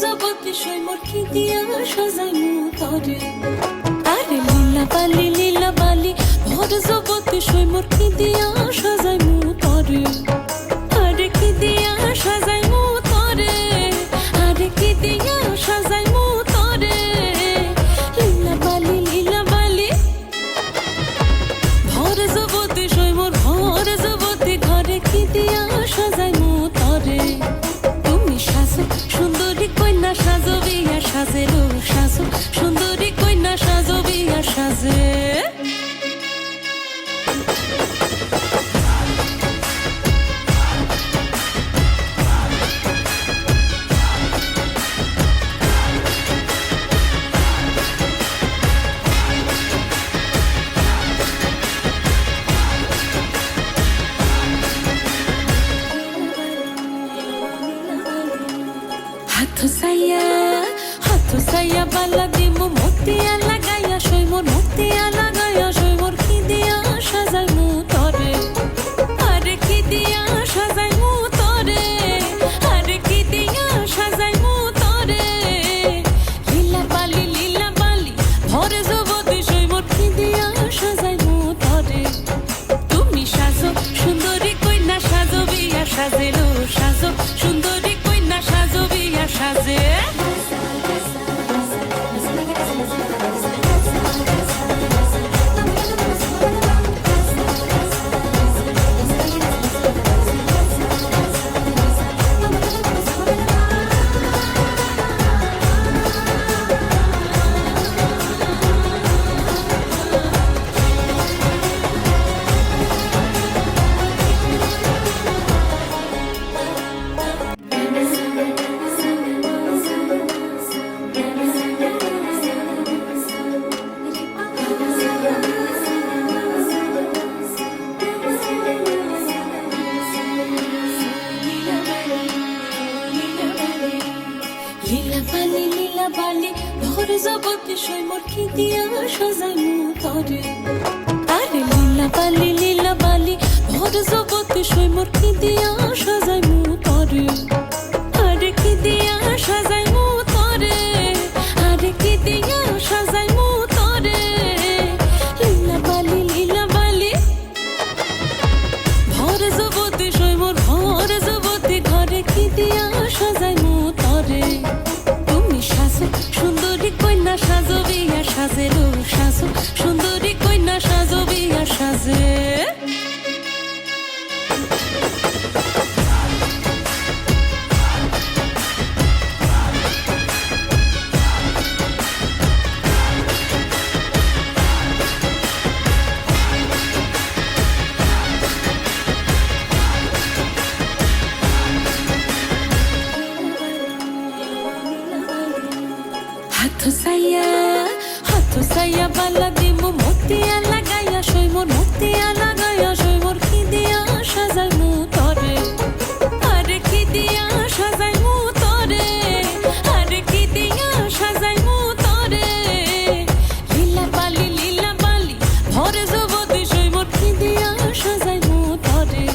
জগতে সৈমর কি দিয়া সাজাইমু তরে আরে লীলা বালি ভর জগতে সৈমর কি দিয়া সাজাইমু তরে আরে কি দিয়া সাজাইমু তরে আরে কি দিয়া সাজাইমু তরে লীলা বালি ভর জগতে সৈমর ভর জগতে ঘরে কি দিয়া সাজাইমু তরে তুমি সাজো সুন্দরী কন্যা সাজো বিয়া সাজে রো সাজো সুন্দরী কন্যা সাজো বিয়া সাজে হাথ সাইয়া বালা দিমু মতিয়া লাগাইয়া সৈমর মতিয়া লাগাইয়া সৈমর কি দিয়া সাজাইমু তরে আরে কি দিয়া সাজাইমু তরে আরে কি দিয়া সাজাইমু তরে লীলা বালি ভরে জগতে সৈমর কি দিয়া সাজাইমু তরে তুমি সাজো সুন্দরী কন্যা সাজো বিয়া সাজেলো সাজো সুন্দরী কন্যা সাজো বিয়া সাজে লীলা বালি ভর জগতে সৈমর কি দিয়া সাজাইমু তরে আরে লীলা বালি ভর জগতে সৈমর কি দিয়া সাজাইমু তরে আরে কি দিয়া সাজাইমু তরে আরে কি দিয়া সাজাইমু তরে লীলা বালি ভর জগতে সৈমর ভর জগতে ঘরে কি দিয়া সাজাইমু তরে সুন্দরী কন্যা সাজো বিয়া সাজে রো সাজো সুন্দরী কন্যা সাজো বিয়া সাজে হাথ সাইয়া বালা দিমু মতিয়া লাগাইয়া সৈমর মতিয়া লাগাইয়া সৈমর কি দিয়া সাজাইমু তরে আরে কি দিয়া সাজাইমু তরে আরে কি দিয়া সাজাইমু তরে লীলা বালি ভরে জগতে সৈমর কি দিয়া সাজাইমু তরে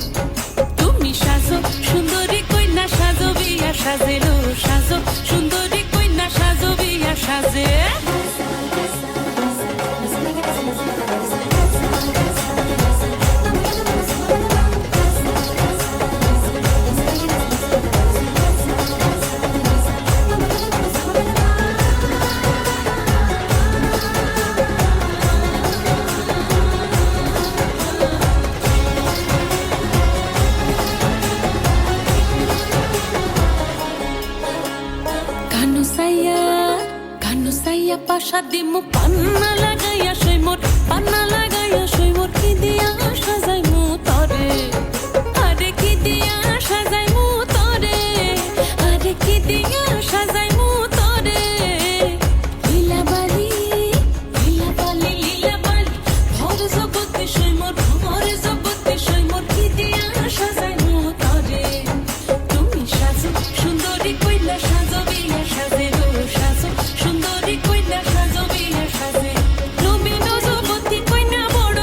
তুমি সাজো সুন্দরী কন্যা সাজো বিয়া সাজেলো সাজো সুন্দরী কন্যা সাজো বিয়া সাজে কানু সাইয়া পাশা দিমু পান্না লাগাইয়া সৈমর পান্না লাগাইয়া সৈমর কি দিয়া সাজাইমু তরে আরে কি দিয়া সাজাইমু তরে আরে কি দিয়া সাজাইমু তরে লীলা বালি ভর জগতে সৈমর ভর জগতে সৈমর কি দিয়া সাজাইমু তরে তুমি সাজো সুন্দরী কন্যা সাজো বিয়া সাজে রো সাজো সুন্দরী কন্যা সাজো বিয়া সাজে নবীন জগতে কন্যা বড়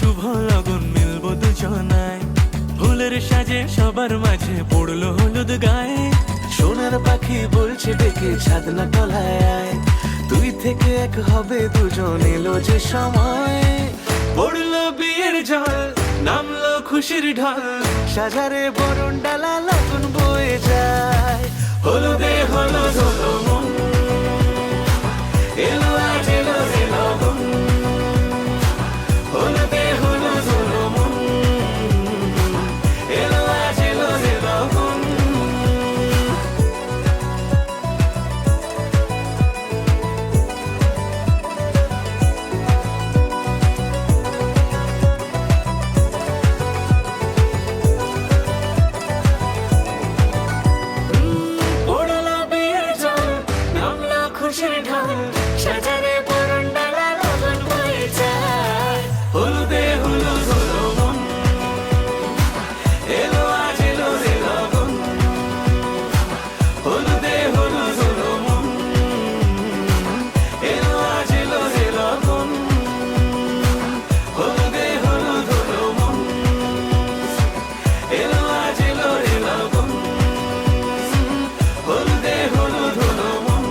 শুভ লগন মিলব দুজনায়, ফুলের সাজে সবার মাঝে পড়লো হলুদ গায়ে। সোনার পাখি বলছে ডেকে ছাদনা তলায় আয়, তুই থেকে এক হবে দুজন, এলো যে সময়। পড়লো বিয়ের জল, নামলো খুশির ঢল, সাজারে বরণ ডালা লগন বয়ে যায়। হলুদে হলুদ হলো মন, এলো আজ এলো রে লগন। হলুদে হলুদ হলো মন, এলো আজ এলো রে লগন। পড়লো বিয়ের জল, নামলো খুশির ঢল, সাজারে বরণ ডালা লগন বয়ে যায়। হলুদে হলুদ হলো মন, এলো আজ এলো রে লগন। হলুদে হলুদ হলো মন, এলো আজ এলো রে লগন। হলুদে হলুদ হলো মন, এলো আজ এলো রে লগন। হলুদে হলুদ হলো মন,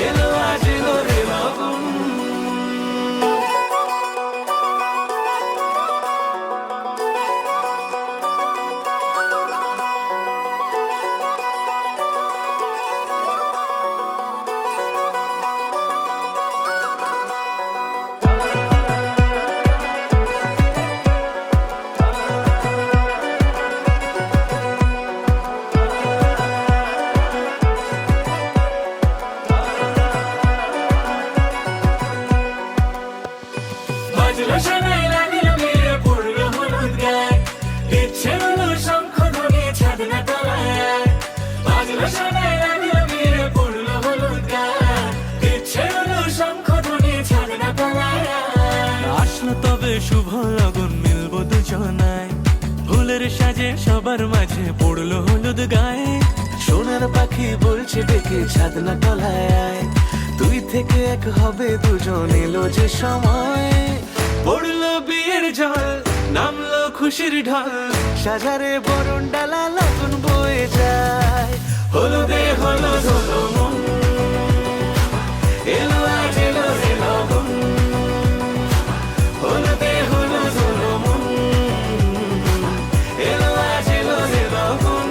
এলো আজ এলো রে লগন। বাজলো শোনাই লাগিল মেরে পড়লো হলুদ গায়ে, ইচ্ছে হলো শঙ্খ ধ্বনি ছাদনা তলায়। বাজলো শোনাই লাগিল মেরে পড়লো হলুদ গায়ে, ইচ্ছে হলো শঙ্খ ধ্বনি ছাদনা তলায়। আসলো তবে শুভ লগন মিলব দুজনায়, ফুলের সাজে সবার মাঝে পড়লো হলুদ গায়ে। সোনার পাখি বলছে ডেকে ছাদনা তলায় আয়, তুই থেকে এক হবে দুজন, এলো যে সময়। পড়লো বিয়ের জল, নামলো খুশির ঢল, সাজারে বরণ ডালা লগন বয়ে যায়। হলুদে হলুদ হলো মন, এলো আজ এলো রে লগন। হলুদে হলুদ হলো মন, এলো আজ এলো রে লগন।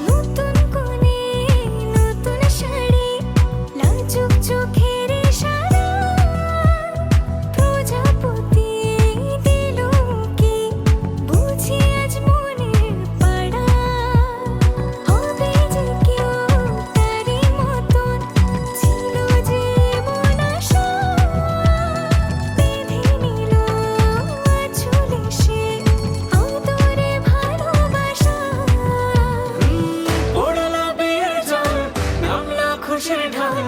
নতুন কোণে নতুন শাড়ি, লাজুক চোখের ইশারা, প্রজাপতি দিল কি বুঝি আজ মনের পাড়া। হবে যে কেউ তারই মতন, ছিল যে মন আশা, বেঁধে নিল আঁচলে সে আদরে ভালোবাসা। পড়লো বিয়ের জল, নামলো খুশির ঢল,